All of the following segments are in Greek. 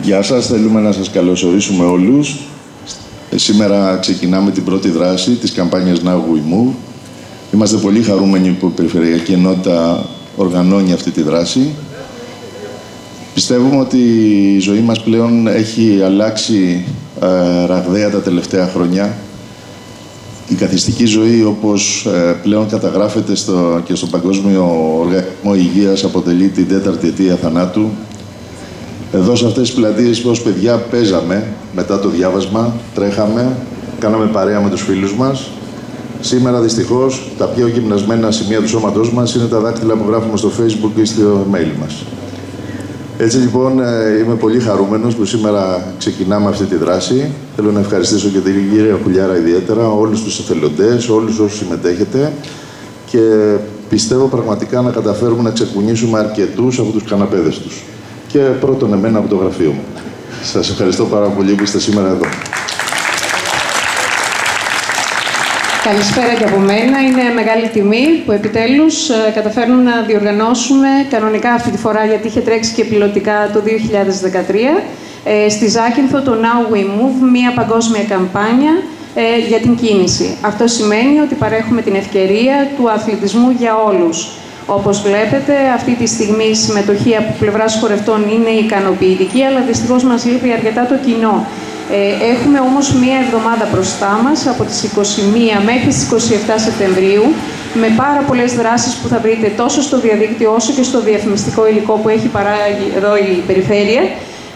Γεια σας, θέλουμε να σας καλωσορίσουμε όλους. Σήμερα ξεκινάμε την πρώτη δράση της καμπάνιας Now We Move. Είμαστε πολύ χαρούμενοι που η Περιφερειακή Ενότητα οργανώνει αυτή τη δράση. Πιστεύουμε ότι η ζωή μας πλέον έχει αλλάξει ραγδαία τα τελευταία χρόνια. Η καθιστική ζωή, όπως πλέον καταγράφεται και στον Παγκόσμιο Οργανισμό Υγείας, αποτελεί την 4η αιτία θανάτου. Εδώ σε αυτές τις πλατείες ως παιδιά παίζαμε μετά το διάβασμα, τρέχαμε, κάναμε παρέα με τους φίλους μας. Σήμερα δυστυχώς τα πιο γυμνασμένα σημεία του σώματός μας είναι τα δάκτυλα που γράφουμε στο Facebook ή στο email μας. Έτσι λοιπόν είμαι πολύ χαρούμενος που σήμερα ξεκινάμε αυτή τη δράση. Θέλω να ευχαριστήσω και την κυρία Χουλιάρα ιδιαίτερα, όλους τους εθελοντές, όλους όσους συμμετέχετε και πιστεύω πραγματικά να καταφέρουμε να ξεκουνήσουμε αρκετούς από τους καναπέδες τους. Και πρώτον εμένα από το γραφείο μου. Σας ευχαριστώ πάρα πολύ που είστε σήμερα εδώ. Καλησπέρα και από μένα. Είναι μεγάλη τιμή που επιτέλους καταφέρνουμε να διοργανώσουμε κανονικά αυτή τη φορά, γιατί είχε τρέξει και πιλωτικά το 2013, στη Ζάκυνθο το Now We Move, μια παγκόσμια καμπάνια για την κίνηση. Αυτό σημαίνει ότι παρέχουμε την ευκαιρία του αθλητισμού για όλους. Όπως βλέπετε, αυτή τη στιγμή η συμμετοχή από πλευράς χορευτών είναι ικανοποιητική, αλλά δυστυχώς μας λείπει αρκετά το κοινό. Έχουμε όμως μία εβδομάδα μπροστά μας, από τις 21 μέχρι τις 27 Σεπτεμβρίου, με πάρα πολλές δράσεις που θα βρείτε τόσο στο διαδίκτυο όσο και στο διαφημιστικό υλικό που έχει παράγει εδώ η Περιφέρεια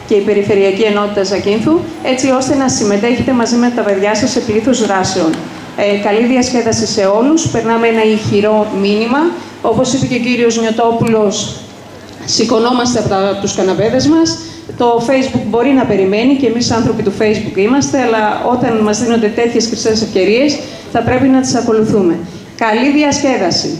και η Περιφερειακή Ενότητα Ζακύνθου, έτσι ώστε να συμμετέχετε μαζί με τα παιδιά σας σε πλήθος δράσεων. Καλή διασκέδαση σε όλους. Περνάμε ένα ηχηρό μήνυμα. Όπως είπε και ο κύριος Νιωτόπουλος, σηκωνόμαστε από τους καναπέδες μας. Το Facebook μπορεί να περιμένει και εμείς άνθρωποι του Facebook είμαστε, αλλά όταν μας δίνονται τέτοιες χρυσές ευκαιρίες θα πρέπει να τις ακολουθούμε. Καλή διασκέδαση!